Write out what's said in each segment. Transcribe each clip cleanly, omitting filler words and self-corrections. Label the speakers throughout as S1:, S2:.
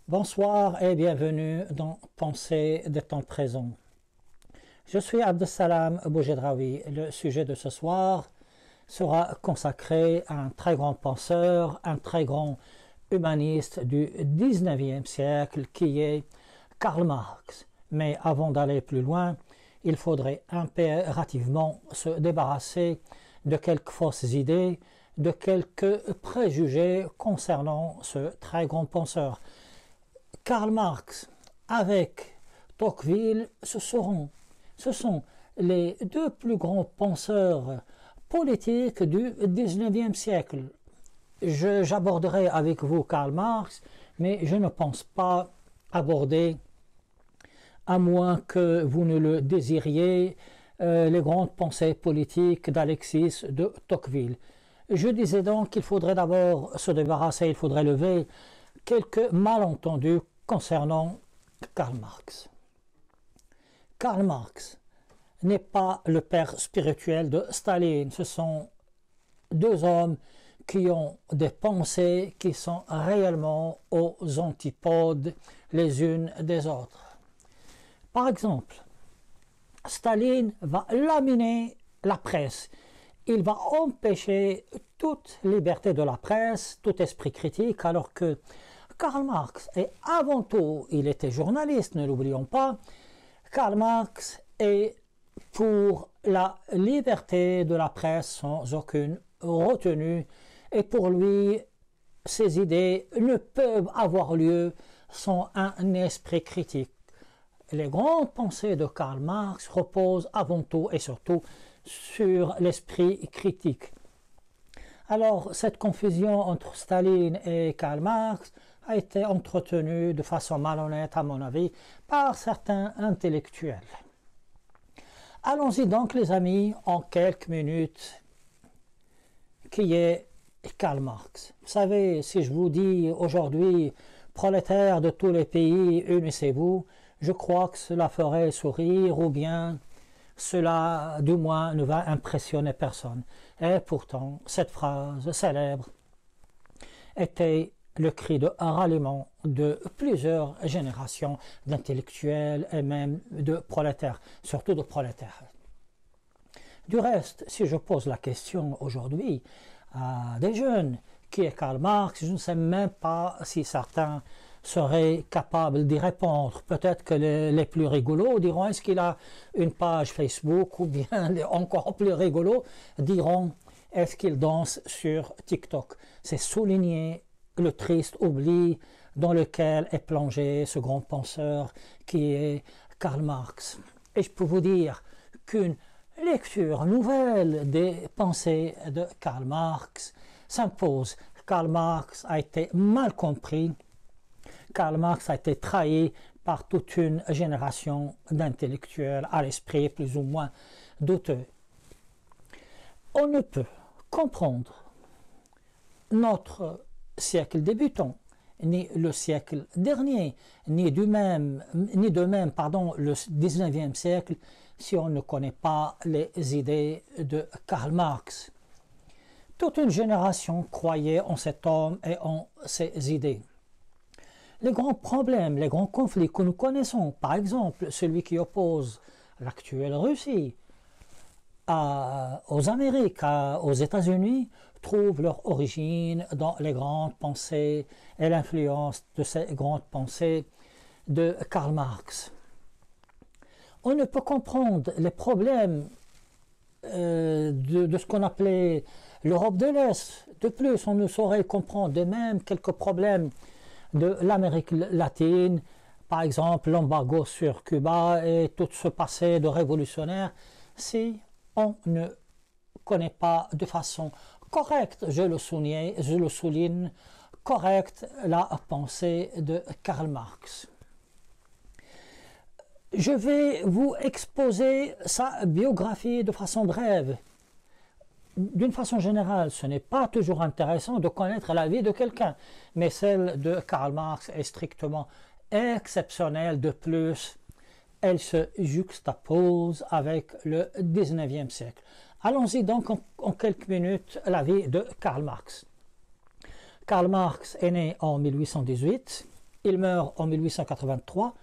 S1: Bonsoir et bienvenue dans Pensée des temps présents. Je suis Abdessalam Boujedraoui. Le sujet de ce soir sera consacré à un très grand penseur, un très grand humaniste du 19e siècle qui est Karl Marx. Mais avant d'aller plus loin, il faudrait impérativement se débarrasser de quelques fausses idées, de quelques préjugés concernant ce très grand penseur. Karl Marx avec Tocqueville, ce sont les deux plus grands penseurs politiques du 19e siècle. J'aborderai avec vous Karl Marx, mais je ne pense pas aborder, à moins que vous ne le désiriez, les grandes pensées politiques d'Alexis de Tocqueville. Je disais donc qu'il faudrait d'abord se débarrasser, il faudrait lever quelques malentendus concernant Karl Marx. Karl Marx n'est pas le père spirituel de Staline. Ce sont deux hommes qui ont des pensées qui sont réellement aux antipodes les unes des autres. Par exemple, Staline va laminer la presse. Il va empêcher toute liberté de la presse, tout esprit critique, alors que Karl Marx, et avant tout, il était journaliste, ne l'oublions pas, Karl Marx est pour la liberté de la presse sans aucune retenue, et pour lui, ses idées ne peuvent avoir lieu sans un esprit critique. Les grandes pensées de Karl Marx reposent avant tout et surtout sur l'esprit critique. Alors, cette confusion entre Staline et Karl Marx a été entretenue de façon malhonnête, à mon avis, par certains intellectuels. Allons-y donc, les amis, en quelques minutes, qui est Karl Marx. Vous savez, si je vous dis aujourd'hui, prolétaires de tous les pays, unissez-vous, je crois que cela ferait sourire, ou bien cela, du moins, ne va impressionner personne. Et pourtant, cette phrase célèbre était le cri de ralliement de plusieurs générations d'intellectuels et même de prolétaires, surtout de prolétaires. Du reste, si je pose la question aujourd'hui à des jeunes, qui est Karl Marx, je ne sais même pas si certains seraient capables d'y répondre. Peut-être que les plus rigolos diront est-ce qu'il a une page Facebook, ou bien les encore plus rigolos diront est-ce qu'il danse sur TikTok. C'est souligner le triste oubli dans lequel est plongé ce grand penseur qui est Karl Marx. Et je peux vous dire qu'une lecture nouvelle des pensées de Karl Marx s'impose. Karl Marx a été mal compris. Karl Marx a été trahi par toute une génération d'intellectuels à l'esprit plus ou moins douteux. On ne peut comprendre notre siècle débutant, ni le siècle dernier, ni de même, le 19e siècle, si on ne connaît pas les idées de Karl Marx. Toute une génération croyait en cet homme et en ses idées. Les grands problèmes, les grands conflits que nous connaissons, par exemple celui qui oppose l'actuelle Russie aux Amériques, aux États-Unis, trouvent leur origine dans les grandes pensées et l'influence de ces grandes pensées de Karl Marx. On ne peut comprendre les problèmes de ce qu'on appelait l'Europe de l'Est. De plus, on ne saurait comprendre de même quelques problèmes de l'Amérique latine, par exemple l'embargo sur Cuba et tout ce passé de révolutionnaire, si on ne connaît pas de façon correcte, je le souligne, correcte la pensée de Karl Marx. Je vais vous exposer sa biographie de façon brève. D'une façon générale, ce n'est pas toujours intéressant de connaître la vie de quelqu'un, mais celle de Karl Marx est strictement exceptionnelle. De plus, elle se juxtapose avec le 19e siècle. Allons-y donc en quelques minutes la vie de Karl Marx. Karl Marx est né en 1818 Il meurt en 1883,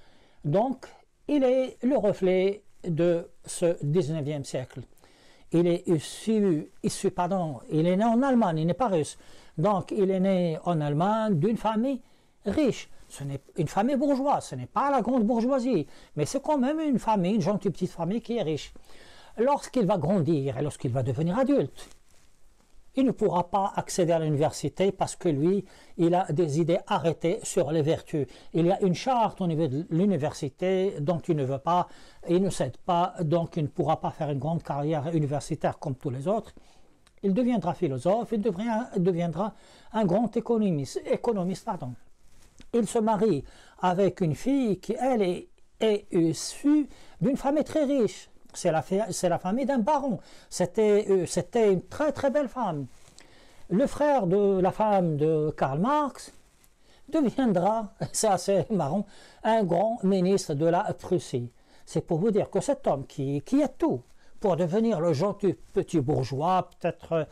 S1: donc il est le reflet de ce 19e siècle. Il est il est né en Allemagne, il n'est pas russe. Donc il est né en Allemagne d'une famille riche. Ce n'est une famille bourgeoise, ce n'est pas la grande bourgeoisie, mais c'est quand même une famille, une gentille petite famille qui est riche. Lorsqu'il va grandir et lorsqu'il va devenir adulte, il ne pourra pas accéder à l'université parce que lui, il a des idées arrêtées sur les vertus. Il y a une charte au niveau de l'université dont il ne veut pas, il ne cède pas, donc il ne pourra pas faire une grande carrière universitaire comme tous les autres. Il deviendra philosophe, il deviendra un grand économiste. Il se marie avec une fille qui, elle, est issue d'une famille très riche. C'est la famille d'un baron. C'était une très très belle femme. Le frère de la femme de Karl Marx deviendra, c'est assez marrant, un grand ministre de la Prussie. C'est pour vous dire que cet homme qui est tout pour devenir le gentil petit bourgeois, peut-être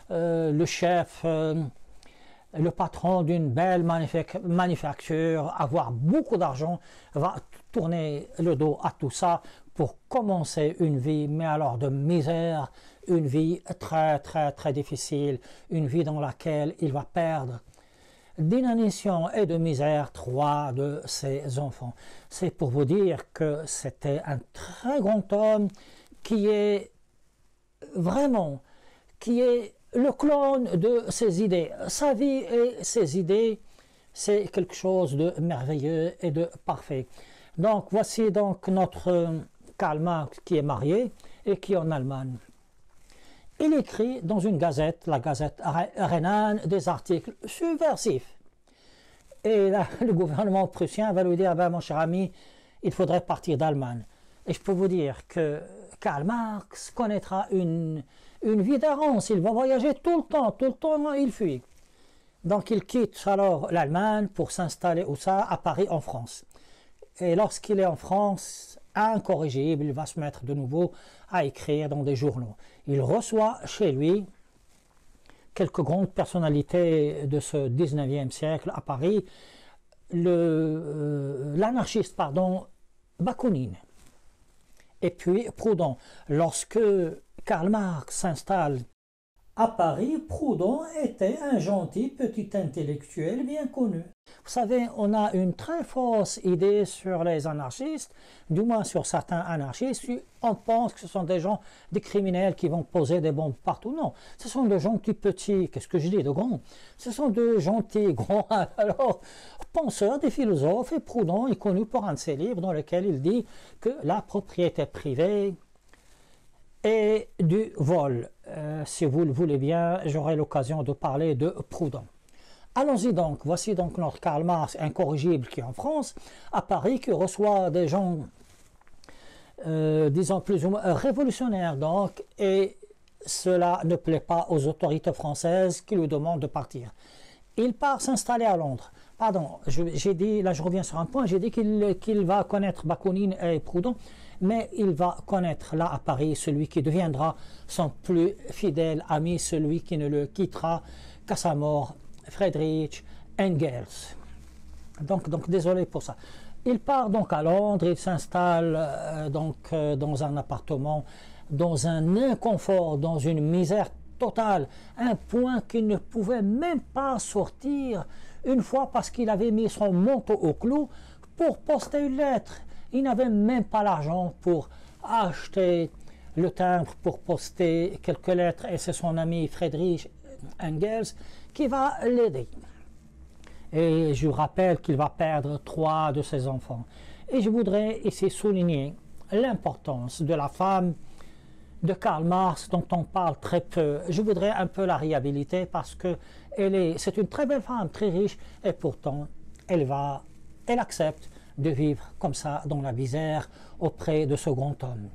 S1: le chef, le patron d'une belle manufacture, avoir beaucoup d'argent, va tourner le dos à tout ça pour commencer une vie, mais alors de misère, une vie très très très difficile, une vie dans laquelle il va perdre d'inanition et de misère 3 de ses enfants. C'est pour vous dire que c'était un très grand homme qui est vraiment, qui est le clone de ses idées. Sa vie et ses idées, c'est quelque chose de merveilleux et de parfait. Donc voici donc notre Karl Marx qui est marié et qui est en Allemagne. Il écrit dans une gazette, la gazette rhénane, des articles subversifs. Et là, le gouvernement prussien va lui dire, ben, mon cher ami, il faudrait partir d'Allemagne. Et je peux vous dire que Karl Marx connaîtra une vie d'errance, il va voyager tout le temps il fuit. Donc il quitte alors l'Allemagne pour s'installer à Paris en France. Et lorsqu'il est en France, incorrigible, il va se mettre de nouveau à écrire dans des journaux. Il reçoit chez lui quelques grandes personnalités de ce 19e siècle à Paris, l'anarchiste, Bakounine, et puis Proudhon. Lorsque Karl Marx s'installe à Paris, Proudhon était un gentil petit intellectuel bien connu. Vous savez, on a une très fausse idée sur les anarchistes, du moins sur certains anarchistes. On pense que ce sont des gens, des criminels qui vont poser des bombes partout. Non, ce sont de gentils petits, qu'est-ce que je dis, de grands. Ce sont de gentils grands, alors, penseurs, des philosophes. Et Proudhon est connu pour un de ses livres dans lequel il dit que la propriété privée et du vol. Si vous le voulez bien, j'aurai l'occasion de parler de Proudhon. Allons-y donc, voici donc notre Karl Marx incorrigible qui est en France, à Paris, qui reçoit des gens, disons plus ou moins révolutionnaires donc, et cela ne plaît pas aux autorités françaises qui lui demandent de partir. Il part s'installer à Londres. Pardon, j'ai dit, là je reviens sur un point, j'ai dit qu'il va connaître Bakounine et Proudhon, mais il va connaître là à Paris celui qui deviendra son plus fidèle ami, celui qui ne le quittera qu'à sa mort, Friedrich Engels. Donc désolé pour ça. Il part donc à Londres, il s'installe dans un appartement, dans un inconfort, dans une misère totale, un point qu'il ne pouvait même pas sortir une fois parce qu'il avait mis son manteau au clou pour poster une lettre. Il n'avait même pas l'argent pour acheter le timbre pour poster quelques lettres et c'est son ami Friedrich Engels qui va l'aider. Et je rappelle qu'il va perdre 3 de ses enfants. Et je voudrais ici souligner l'importance de la femme de Karl Marx dont on parle très peu. Je voudrais un peu la réhabiliter parce que c'est une très belle femme, très riche, et pourtant elle accepte de vivre comme ça dans la misère auprès de ce grand homme.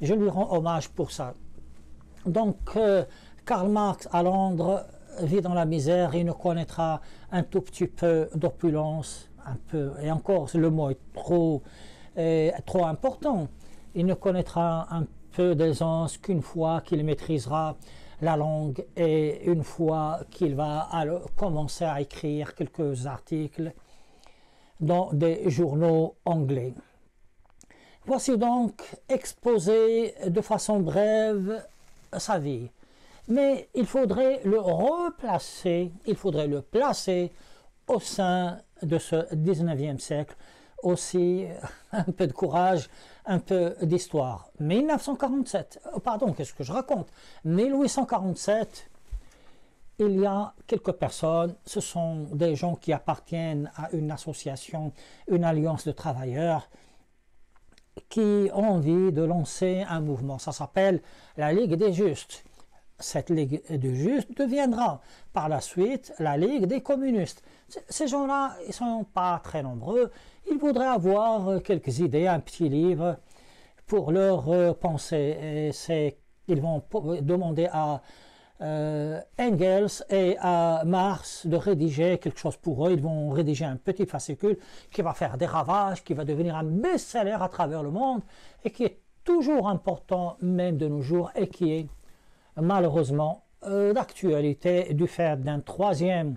S1: Je lui rends hommage pour ça. Donc Karl Marx à Londres vit dans la misère, il ne connaîtra un tout petit peu d'opulence, un peu, et encore le mot est trop important. Il ne connaîtra un peu d'aisance qu'une fois qu'il maîtrisera la langue et une fois qu'il va commencer à écrire quelques articles. dans des journaux anglais. Voici donc exposé de façon brève sa vie. Mais il faudrait le replacer, il faudrait le placer au sein de ce 19e siècle. Aussi, un peu de courage, un peu d'histoire. 1947, pardon, qu'est-ce que je raconte? 1847, il y a quelques personnes, ce sont des gens qui appartiennent à une association, une alliance de travailleurs, qui ont envie de lancer un mouvement. Ça s'appelle la Ligue des Justes. Cette Ligue des Justes deviendra par la suite la Ligue des communistes. Ces gens-là, ils ne sont pas très nombreux. Ils voudraient avoir quelques idées, un petit livre pour leur pensée. Ils vont demander à Engels et à Marx de rédiger quelque chose pour eux. Ils vont rédiger un petit fascicule qui va faire des ravages, qui va devenir un best-seller à travers le monde et qui est toujours important même de nos jours et qui est malheureusement d'actualité du fait d'un troisième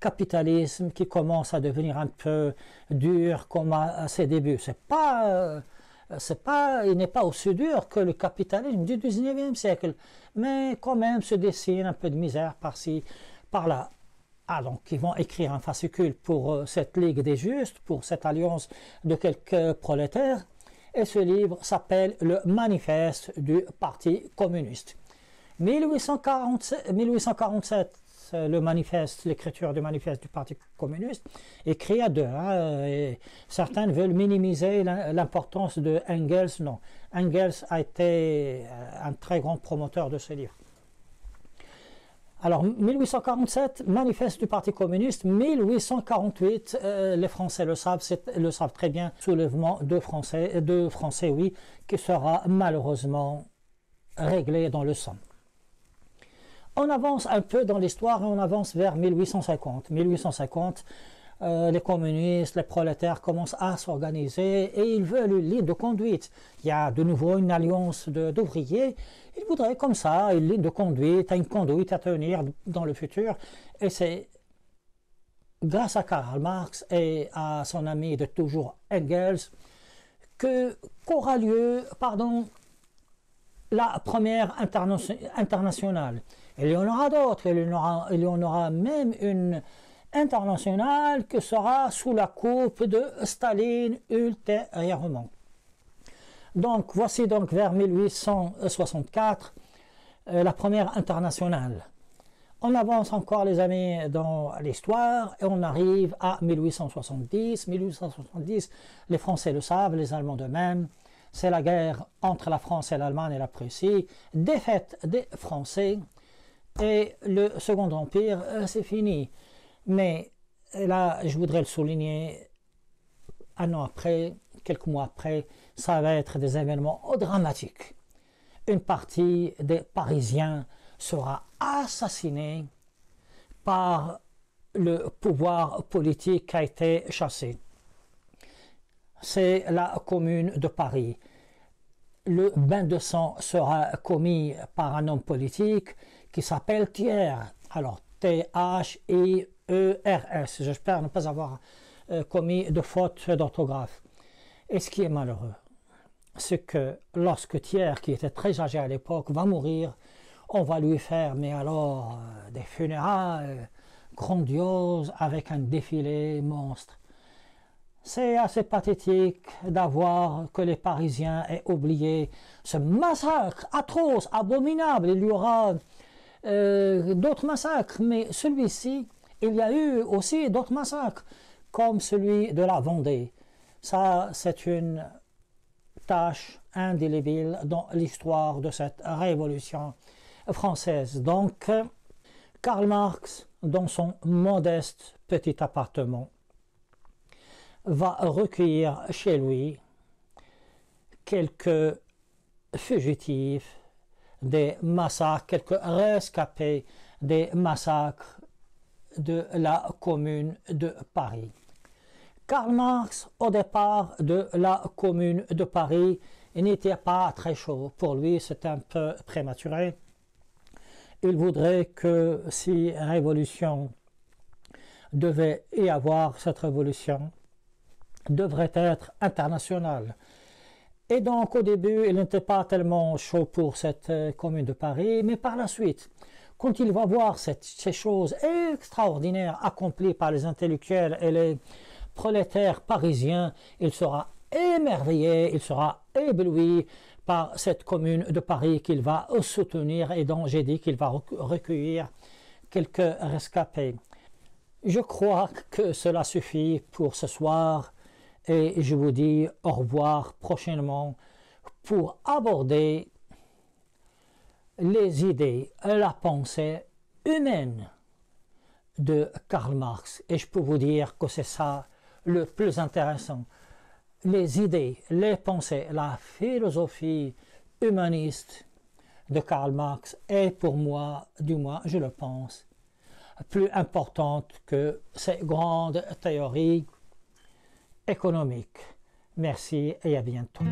S1: capitalisme qui commence à devenir un peu dur comme à ses débuts. Il n'est pas aussi dur que le capitalisme du 19e siècle, mais quand même se dessine un peu de misère par-ci, par-là. Ah, donc ils vont écrire un fascicule pour cette Ligue des Justes, pour cette alliance de quelques prolétaires, et ce livre s'appelle le Manifeste du Parti communiste. 1847, le manifeste, l'écriture du manifeste du Parti communiste, écrit à deux. Et certains veulent minimiser l'importance de Engels. Non, Engels a été un très grand promoteur de ce livre. Alors, 1847, manifeste du Parti communiste. 1848, les Français le savent très bien, soulèvement de Français, oui, qui sera malheureusement réglé dans le sang. On avance un peu dans l'histoire et on avance vers 1850. 1850, les communistes, les prolétaires commencent à s'organiser et ils veulent une ligne de conduite. Il y a de nouveau une alliance d'ouvriers. Ils voudraient comme ça une ligne de conduite, une conduite à tenir dans le futur. Et c'est grâce à Karl Marx et à son ami de toujours Engels qu'aura lieu, la première internationale. Il y en aura d'autres, il y en aura même une internationale qui sera sous la coupe de Staline ultérieurement. Donc voici donc vers 1864 la première internationale. On avance encore les amis dans l'histoire et on arrive à 1870. 1870, les Français le savent, les Allemands de même. C'est la guerre entre la France et l'Allemagne et la Prussie, défaite des Français et le Second Empire, c'est fini. Mais là, je voudrais le souligner, un an après, quelques mois après, ça va être des événements dramatiques. Une partie des Parisiens sera assassinée par le pouvoir politique qui a été chassé. C'est la Commune de Paris. Le bain de sang sera commis par un homme politique qui s'appelle Thiers. Alors, T-H-I-E-R-S. J'espère ne pas avoir commis de faute d'orthographe. Et ce qui est malheureux, c'est que lorsque Thiers, qui était très âgé à l'époque, va mourir, on va lui faire, mais alors, des funérailles grandioses avec un défilé monstre. C'est assez pathétique d'avoir que les Parisiens aient oublié ce massacre atroce, abominable. Il y aura d'autres massacres, mais celui-ci, il y a eu aussi d'autres massacres, comme celui de la Vendée. Ça, c'est une tâche indélébile dans l'histoire de cette révolution française. Donc, Karl Marx, dans son modeste petit appartement, va recueillir chez lui quelques fugitifs des massacres, quelques rescapés des massacres de la Commune de Paris. Karl Marx, au départ de la Commune de Paris, n'était pas très chaud. Pour lui, c'était un peu prématuré. Il voudrait que si révolution devait y avoir, cette révolution devrait être internationale. Et donc au début, il n'était pas tellement chaud pour cette commune de Paris, mais par la suite, quand il va voir ces choses extraordinaires accomplies par les intellectuels et les prolétaires parisiens, il sera émerveillé, il sera ébloui par cette commune de Paris qu'il va soutenir et dont j'ai dit qu'il va recueillir quelques rescapés. Je crois que cela suffit pour ce soir et je vous dis au revoir prochainement pour aborder les idées, la pensée humaine de Karl Marx. Et je peux vous dire que c'est ça le plus intéressant. Les idées, les pensées, la philosophie humaniste de Karl Marx est pour moi, du moins je le pense, plus importante que ces grandes théories économiques. Merci et à bientôt.